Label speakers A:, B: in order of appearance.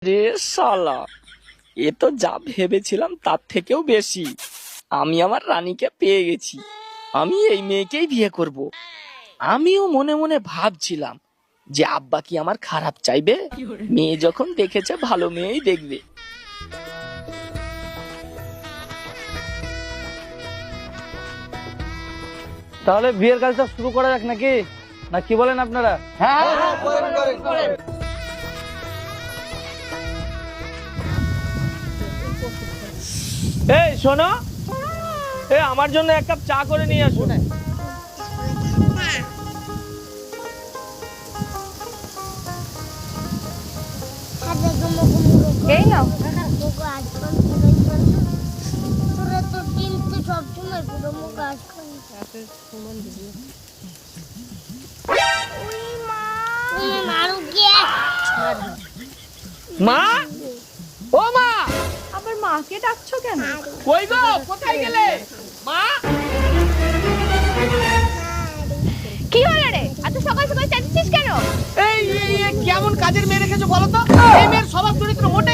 A: রে শালা, এ তো যা ভেবেছিলাম তার থেকেও বেশি। আমি আমার রানীকে পেয়ে গেছি, আমি এই মেয়েকেই বিয়ে করব। আমিও মনে মনে ভাবছিলাম যে আব্বা কি আমার খারাপ চাইবে, মেয়ে যখন দেখেছে ভালো মেয়েই দেখবে।
B: তাহলে বিয়ের কাজটা শুরু করা যাক নাকি, না কি বলেন আপনারা?
A: এই শোনো, আমার জন্য এক কাপ চা করে নিয়ে আসো।
C: এই নাও।
D: তোরা তো কিন্তু সবসময় পুরো মুখ কাজ করিস।
A: মা, ও মা,
C: আবার মাকে ডাকছো কেন?
A: কই গো, কোথায় গেলে মা?
C: কি হলো রে, এত সকাল সকাল চেঁচাচ্ছিস কেন?
A: এই কেমন কাজের মেয়ে রেখেছো বলো তো? এই মেয়ের স্বভাব চরিত্র মোটেই